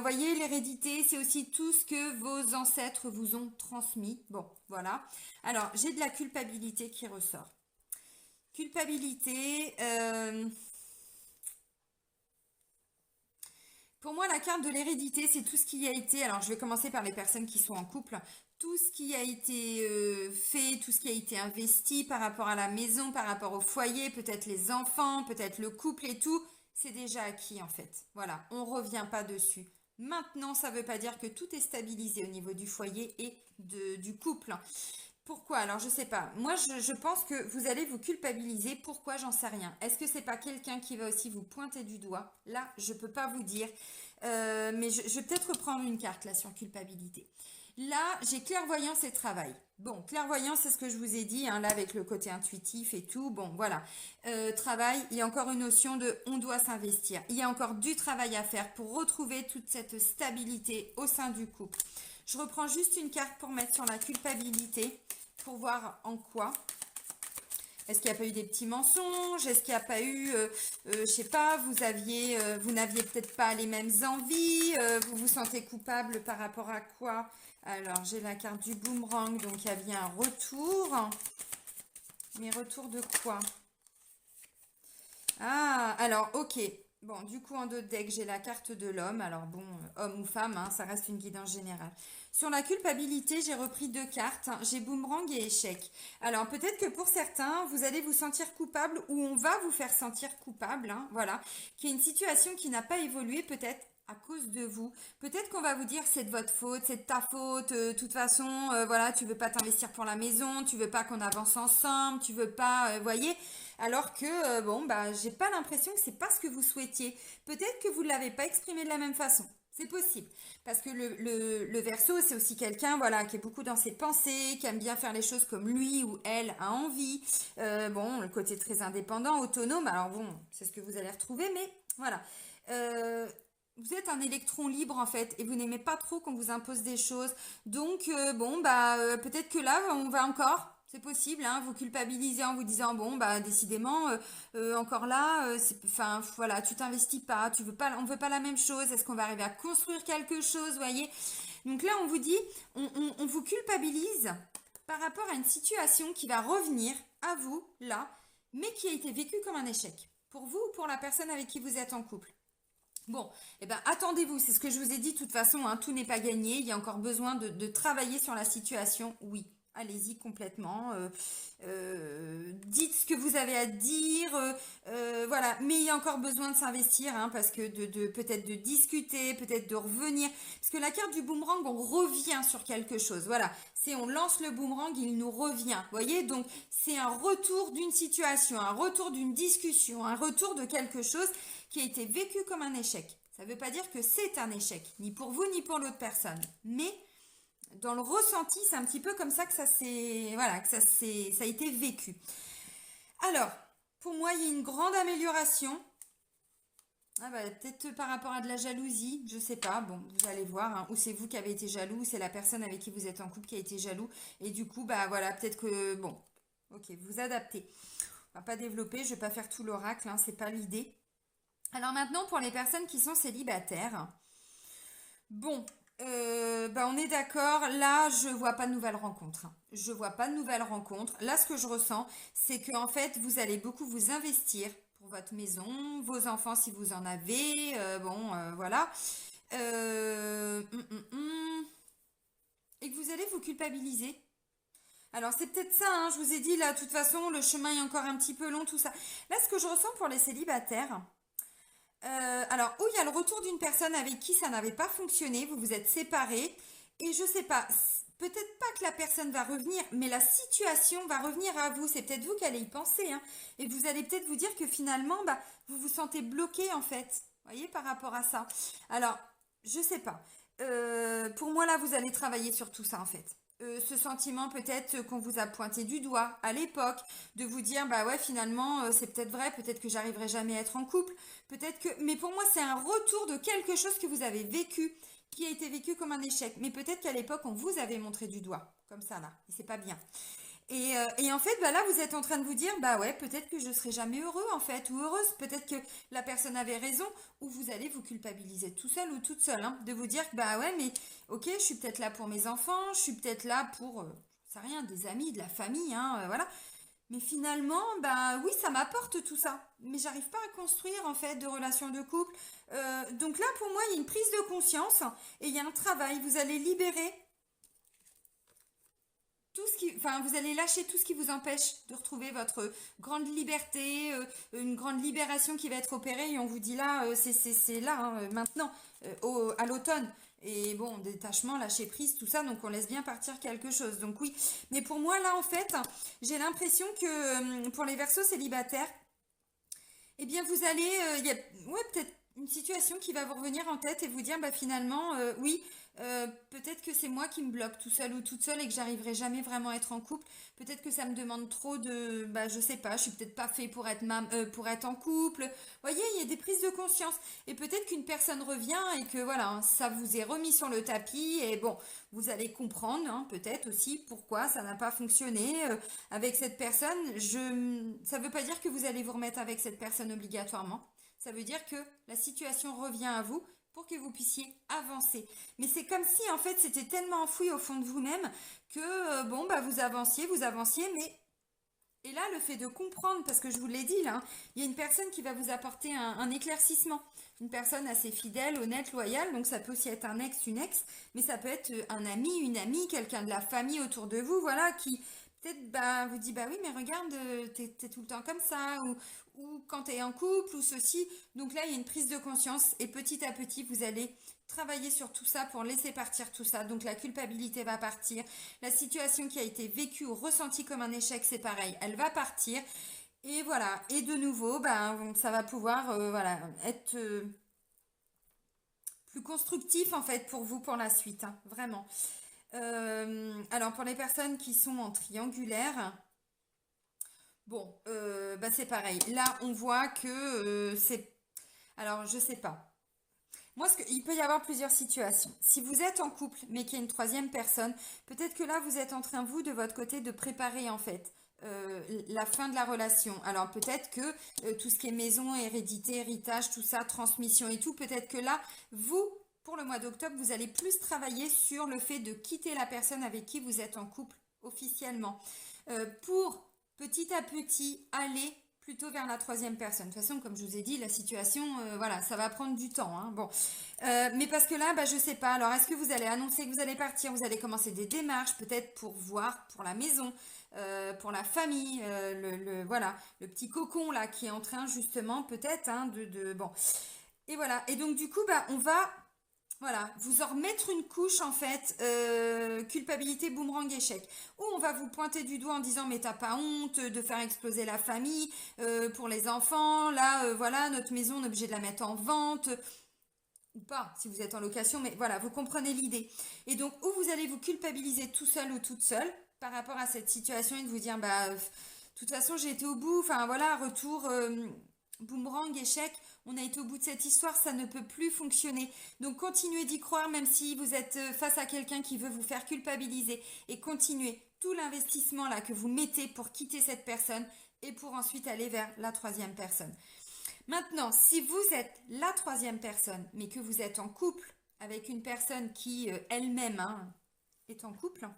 voyez, l'hérédité, c'est aussi tout ce que vos ancêtres vous ont transmis. Bon, voilà. Alors, j'ai de la culpabilité qui ressort. Culpabilité. Pour moi, la carte de l'hérédité, c'est tout ce qui a été. Alors, je vais commencer par les personnes qui sont en couple. Tout ce qui a été fait, tout ce qui a été investi par rapport à la maison, par rapport au foyer, peut-être les enfants, peut-être le couple et tout, c'est déjà acquis en fait. Voilà, on ne revient pas dessus. Maintenant, ça ne veut pas dire que tout est stabilisé au niveau du foyer et du couple. Pourquoi? Alors, je sais pas. Moi, je pense que vous allez vous culpabiliser. Pourquoi? J'en sais rien. Est-ce que c'est pas quelqu'un qui va aussi vous pointer du doigt? Là, je peux pas vous dire. Mais je vais peut-être reprendre une carte là sur culpabilité. Là, j'ai clairvoyance et travail. Bon, clairvoyance, c'est ce que je vous ai dit, hein, là, avec le côté intuitif et tout. Bon, voilà. Travail, il y a encore une notion de on doit s'investir. Il y a encore du travail à faire pour retrouver toute cette stabilité au sein du couple. Je reprends juste une carte pour mettre sur la culpabilité, pour voir en quoi. Est-ce qu'il n'y a pas eu des petits mensonges? Est-ce qu'il n'y a pas eu, je sais pas, vous n'aviez peut-être pas les mêmes envies, vous vous sentez coupable par rapport à quoi? Alors, j'ai la carte du boomerang, donc il y a bien un retour. Mais retour de quoi? Ah, alors, ok. Bon, du coup, en d'autres decks, j'ai la carte de l'homme. Alors bon, homme ou femme, hein, ça reste une guidance générale. Sur la culpabilité, j'ai repris deux cartes. J'ai boomerang et échec. Alors peut-être que pour certains, vous allez vous sentir coupable ou on va vous faire sentir coupable, hein, voilà, qu'il y a une situation qui n'a pas évolué peut-être à cause de vous. Peut-être qu'on va vous dire c'est de votre faute, c'est de ta faute. De toute façon, voilà, tu veux pas t'investir pour la maison, tu veux pas qu'on avance ensemble, tu veux pas, voyez. Alors que, bon, bah, j'ai pas l'impression que c'est pas ce que vous souhaitiez. Peut-être que vous ne l'avez pas exprimé de la même façon. C'est possible. Parce que le Verseau, c'est aussi quelqu'un, voilà, qui est beaucoup dans ses pensées, qui aime bien faire les choses comme lui ou elle a envie. Bon, le côté très indépendant, autonome. Alors bon, c'est ce que vous allez retrouver, mais voilà. Vous êtes un électron libre en fait et vous n'aimez pas trop qu'on vous impose des choses. Donc bon bah peut-être que là on va encore, c'est possible, hein, vous culpabiliser en vous disant bon bah décidément encore là, enfin voilà, tu t'investis pas, tu veux pas, on veut pas la même chose. Est-ce qu'on va arriver à construire quelque chose, voyez? Donc là on vous dit, on vous culpabilise par rapport à une situation qui va revenir à vous là, mais qui a été vécue comme un échec pour vous ou pour la personne avec qui vous êtes en couple. Bon, eh ben, attendez-vous, c'est ce que je vous ai dit, de toute façon, hein, tout n'est pas gagné, il y a encore besoin de travailler sur la situation, oui. Allez-y complètement, dites ce que vous avez à dire, voilà. Mais il y a encore besoin de s'investir, hein, parce que peut-être de discuter, peut-être de revenir, parce que la carte du boomerang, on revient sur quelque chose, voilà. C'est on lance le boomerang, il nous revient, voyez. Donc c'est un retour d'une situation, un retour d'une discussion, un retour de quelque chose qui a été vécu comme un échec. Ça ne veut pas dire que c'est un échec, ni pour vous ni pour l'autre personne. Mais dans le ressenti, c'est un petit peu comme ça que voilà, que ça a été vécu. Alors, pour moi, il y a une grande amélioration. Ah bah, peut-être par rapport à de la jalousie, je sais pas. Bon, vous allez voir, hein, ou c'est vous qui avez été jaloux, ou c'est la personne avec qui vous êtes en couple qui a été jaloux. Et du coup, bah voilà, peut-être que bon, ok, vous adaptez. On va pas développer, je vais pas faire tout l'oracle, hein, c'est pas l'idée. Alors maintenant, pour les personnes qui sont célibataires, bon, bah on est d'accord, là, je vois pas de nouvelles rencontres, hein. Je vois pas de nouvelles rencontres. Là, ce que je ressens, c'est que en fait, vous allez beaucoup vous investir pour votre maison, vos enfants si vous en avez, bon, voilà. Et que vous allez vous culpabiliser. Alors c'est peut-être ça, hein, je vous ai dit là, de toute façon, le chemin est encore un petit peu long, tout ça. Là, ce que je ressens pour les célibataires, alors, où il y a le retour d'une personne avec qui ça n'avait pas fonctionné, vous vous êtes séparés, et je sais pas, peut-être pas que la personne va revenir, mais la situation va revenir à vous. C'est peut-être vous qui allez y penser, hein, et vous allez peut-être vous dire que finalement, bah, vous vous sentez bloqué en fait, voyez, par rapport à ça. Alors, je sais pas. Pour moi, là, vous allez travailler sur tout ça en fait. Ce sentiment peut-être qu'on vous a pointé du doigt à l'époque, de vous dire bah ouais finalement c'est peut-être vrai, peut-être que j'arriverai jamais à être en couple, peut-être que, mais pour moi c'est un retour de quelque chose que vous avez vécu, qui a été vécu comme un échec, mais peut-être qu'à l'époque on vous avait montré du doigt, comme ça là, et c'est pas bien. Et en fait, bah là, vous êtes en train de vous dire, bah ouais, peut-être que je serai jamais heureux en fait, ou heureuse. Peut-être que la personne avait raison, ou vous allez vous culpabiliser tout seul ou toute seule, hein, de vous dire, bah ouais, mais ok, je suis peut-être là pour mes enfants, je suis peut-être là pour, je sais rien, des amis, de la famille, hein, voilà. Mais finalement, bah oui, ça m'apporte tout ça. Mais j'arrive pas à construire en fait de relations de couple. Donc là, pour moi, il y a une prise de conscience et il y a un travail. Vous allez libérer enfin, vous allez lâcher tout ce qui vous empêche de retrouver votre grande liberté, une grande libération qui va être opérée. Et on vous dit là, c'est là, hein, maintenant, à l'automne. Et bon, détachement, lâcher prise, tout ça, donc on laisse bien partir quelque chose. Donc oui, mais pour moi, là, en fait, j'ai l'impression que pour les Verseaux célibataires, eh bien, vous allez, il y a, ouais, peut-être une situation qui va vous revenir en tête et vous dire, bah finalement, oui, peut-être que c'est moi qui me bloque tout seul ou toute seule et que j'arriverai jamais vraiment à être en couple. Peut-être que ça me demande trop de, bah je sais pas, je suis peut-être pas fait pour être pour être en couple. Vous voyez, il y a des prises de conscience et peut-être qu'une personne revient et que voilà, hein, ça vous est remis sur le tapis et bon, vous allez comprendre, hein, peut-être aussi pourquoi ça n'a pas fonctionné avec cette personne. Ça veut pas dire que vous allez vous remettre avec cette personne obligatoirement. Ça veut dire que la situation revient à vous pour que vous puissiez avancer. Mais c'est comme si en fait c'était tellement enfoui au fond de vous-même que bon bah vous avanciez, mais et là le fait de comprendre, parce que je vous l'ai dit là, hein, il y a une personne qui va vous apporter un éclaircissement, une personne assez fidèle, honnête, loyale, donc ça peut aussi être un ex, une ex, mais ça peut être un ami, une amie, quelqu'un de la famille autour de vous, voilà, qui peut-être bah, vous dit bah oui mais regarde, t'es tout le temps comme ça, ou quand t'es en couple, ou ceci. Donc là il y a une prise de conscience et petit à petit vous allez travailler sur tout ça pour laisser partir tout ça. Donc la culpabilité va partir, la situation qui a été vécue ou ressentie comme un échec c'est pareil, elle va partir. Et voilà, et de nouveau, ben, ça va pouvoir voilà, être plus constructif en fait pour vous pour la suite, hein, vraiment. Alors pour les personnes qui sont en triangulaire, bon, bah c'est pareil. Là, on voit que c'est... Alors, je sais pas. Moi, il peut y avoir plusieurs situations. Si vous êtes en couple, mais qu'il y a une troisième personne, peut-être que là, vous êtes en train, vous, de votre côté, de préparer, en fait, la fin de la relation. Alors, peut-être que tout ce qui est maison, hérédité, héritage, tout ça, transmission et tout, peut-être que là, vous, pour le mois d'octobre, vous allez plus travailler sur le fait de quitter la personne avec qui vous êtes en couple officiellement. Pour petit à petit aller plutôt vers la troisième personne. De toute façon, comme je vous ai dit, la situation, voilà, ça va prendre du temps, hein. Bon, mais parce que là, bah, je sais pas. Alors, est-ce que vous allez annoncer que vous allez partir? Vous allez commencer des démarches, peut-être pour voir pour la maison, pour la famille, voilà, le petit cocon là qui est en train justement, peut-être, hein, bon. Et voilà. Et donc du coup, bah, on va voilà, vous en remettre une couche en fait, culpabilité, boomerang, échec. Ou on va vous pointer du doigt en disant mais t'as pas honte de faire exploser la famille pour les enfants, là voilà, notre maison on est obligé de la mettre en vente, ou pas si vous êtes en location, mais voilà, vous comprenez l'idée. Et donc où vous allez vous culpabiliser tout seul ou toute seule par rapport à cette situation et de vous dire bah de toute façon j'ai été au bout, enfin voilà, retour boomerang, échec, on a été au bout de cette histoire, ça ne peut plus fonctionner. Donc continuez d'y croire même si vous êtes face à quelqu'un qui veut vous faire culpabiliser et continuez tout l'investissement là que vous mettez pour quitter cette personne et pour ensuite aller vers la troisième personne. Maintenant, si vous êtes la troisième personne, mais que vous êtes en couple avec une personne qui elle-même hein, est en couple,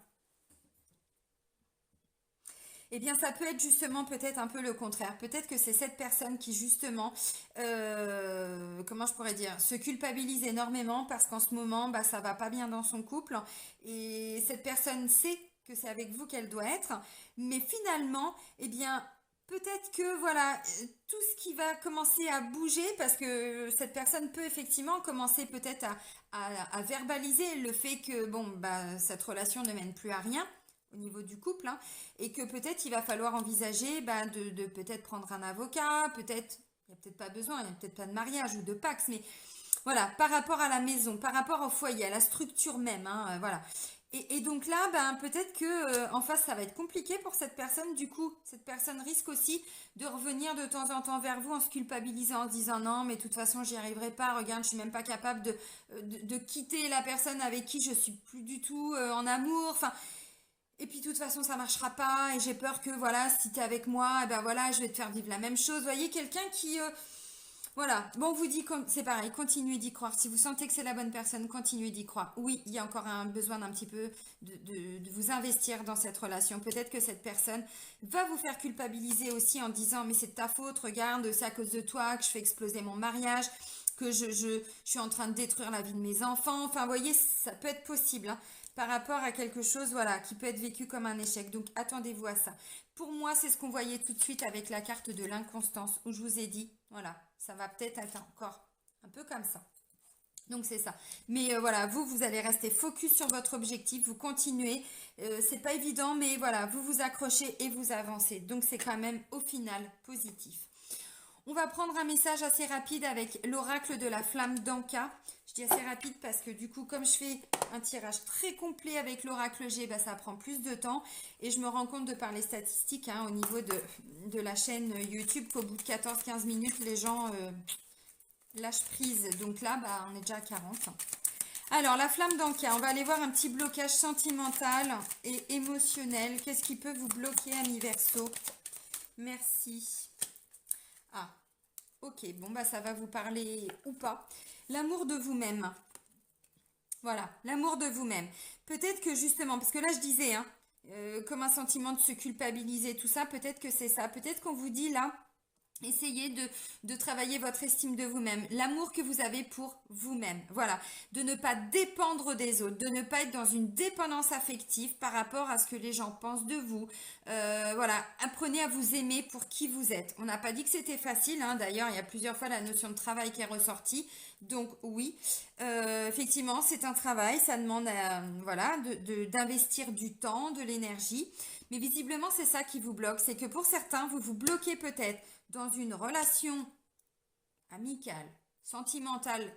eh bien, ça peut être justement peut-être un peu le contraire. Peut-être que c'est cette personne qui justement, comment je pourrais dire, se culpabilise énormément parce qu'en ce moment, bah, ça va pas bien dans son couple. Et cette personne sait que c'est avec vous qu'elle doit être. Mais finalement, eh bien, peut-être que voilà, tout ce qui va commencer à bouger, parce que cette personne peut effectivement commencer peut-être à verbaliser le fait que bon, bah, cette relation ne mène plus à rien au niveau du couple, hein, et que peut-être il va falloir envisager bah, de peut-être prendre un avocat, peut-être, il n'y a peut-être pas besoin, il n'y a peut-être pas de mariage ou de Pax, mais voilà, par rapport à la maison, par rapport au foyer, à la structure même, hein, voilà. Et donc là, ben, peut-être que en face, ça va être compliqué pour cette personne. Du coup, cette personne risque aussi de revenir de temps en temps vers vous en se culpabilisant, en se disant non, mais de toute façon, j'y arriverai pas. Regarde, je suis même pas capable de quitter la personne avec qui je suis plus du tout en amour. Enfin, et puis de toute façon ça marchera pas et j'ai peur que voilà si t'es avec moi et ben voilà je vais te faire vivre la même chose. Vous voyez quelqu'un qui voilà bon on vous dit c'est pareil continuez d'y croire si vous sentez que c'est la bonne personne continuez d'y croire. Oui il y a encore un besoin d'un petit peu de vous investir dans cette relation. Peut-être que cette personne va vous faire culpabiliser aussi en disant mais c'est de ta faute regarde c'est à cause de toi que je fais exploser mon mariage que je suis en train de détruire la vie de mes enfants. Enfin, vous voyez, ça peut être possible, hein. par rapport à quelque chose, voilà, qui peut être vécu comme un échec. Donc, attendez-vous à ça. Pour moi, c'est ce qu'on voyait tout de suite avec la carte de l'inconstance, où je vous ai dit, voilà, ça va peut-être être encore un peu comme ça. Donc c'est ça. Mais voilà, vous allez rester focus sur votre objectif, vous continuez. C'est pas évident, mais voilà, vous vous accrochez et vous avancez. Donc c'est quand même au final positif. On va prendre un message assez rapide avec l'oracle de la flamme d'Anka. Je dis assez rapide parce que du coup, comme je fais un tirage très complet avec l'oracle G, bah, ça prend plus de temps. Et je me rends compte de par les statistiques hein, au niveau de la chaîne YouTube qu'au bout de 14-15 minutes, les gens lâchent prise. Donc là, bah, on est déjà à 40. Alors, la flamme d'Anka, on va aller voir un petit blocage sentimental et émotionnel. Qu'est-ce qui peut vous bloquer, ami Verseau? Merci. Ah, ok, bon, bah ça va vous parler ou pas. L'amour de vous-même. Voilà, l'amour de vous-même. Peut-être que justement, parce que là je disais, hein, comme un sentiment de se culpabiliser, tout ça, peut-être que c'est ça. Peut-être qu'on vous dit là, essayez de travailler votre estime de vous-même, l'amour que vous avez pour vous-même. Voilà, de ne pas dépendre des autres, de ne pas être dans une dépendance affective par rapport à ce que les gens pensent de vous. Voilà, apprenez à vous aimer pour qui vous êtes. On n'a pas dit que c'était facile, hein. D'ailleurs, il y a plusieurs fois la notion de travail qui est ressortie. Donc oui, effectivement, c'est un travail, ça demande voilà, d'investir du temps, de l'énergie. Mais visiblement, c'est ça qui vous bloque. C'est que pour certains, vous vous bloquez peut-être dans une relation amicale, sentimentale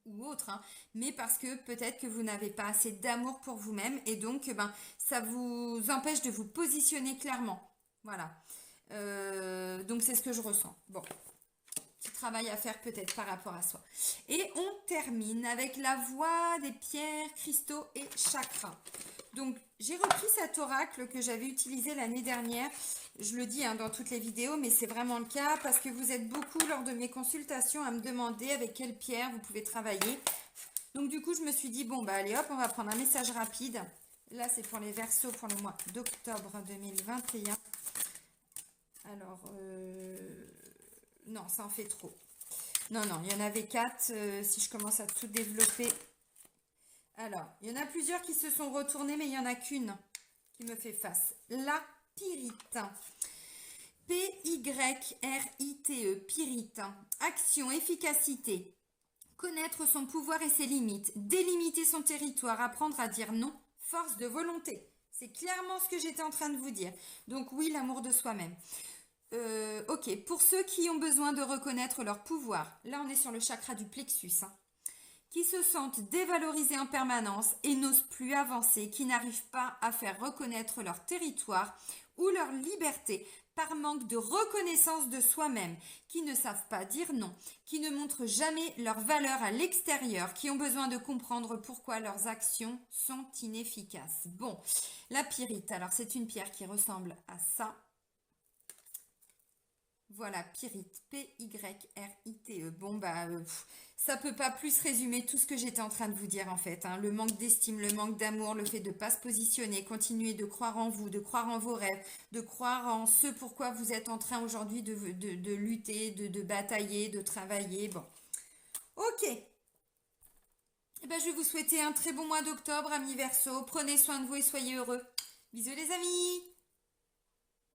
ou autre, hein, mais parce que peut-être que vous n'avez pas assez d'amour pour vous-même et donc ben, ça vous empêche de vous positionner clairement. Voilà. Donc c'est ce que je ressens. Bon, petit travail à faire peut-être par rapport à soi. Et on termine avec la voie des pierres, cristaux et chakras. Donc, j'ai repris cet oracle que j'avais utilisé l'année dernière. Je le dis hein, dans toutes les vidéos, mais c'est vraiment le cas parce que vous êtes beaucoup lors de mes consultations à me demander avec quelle pierre vous pouvez travailler. Donc, du coup, je me suis dit, bon, bah allez hop, on va prendre un message rapide. Là, c'est pour les Verseaux pour le mois d'octobre 2021. Alors, non, ça en fait trop. Non, non, il y en avait 4. Si je commence à tout développer... Alors, il y en a plusieurs qui se sont retournés, mais il n'y en a qu'une qui me fait face. La pyrite. P-Y-R-I-T-E. Pyrite. Action, efficacité. Connaître son pouvoir et ses limites. Délimiter son territoire. Apprendre à dire non. Force de volonté. C'est clairement ce que j'étais en train de vous dire. Donc oui, l'amour de soi-même. Ok, pour ceux qui ont besoin de reconnaître leur pouvoir. Là, on est sur le chakra du plexus. Hein, qui se sentent dévalorisés en permanence et n'osent plus avancer, qui n'arrivent pas à faire reconnaître leur territoire ou leur liberté par manque de reconnaissance de soi-même, qui ne savent pas dire non, qui ne montrent jamais leur valeur à l'extérieur, qui ont besoin de comprendre pourquoi leurs actions sont inefficaces. Bon, la pyrite, alors c'est une pierre qui ressemble à ça. Voilà, pyrite, P-Y-R-I-T-E. Bon, bah, ça peut pas plus résumer tout ce que j'étais en train de vous dire en fait. Hein. Le manque d'estime, le manque d'amour, le fait de ne pas se positionner, continuer de croire en vous, de croire en vos rêves, de croire en ce pourquoi vous êtes en train aujourd'hui de lutter, de batailler, de travailler. Bon, ok. Eh ben, je vais vous souhaiter un très bon mois d'octobre, amis Verseaux. Prenez soin de vous et soyez heureux. Bisous les amis!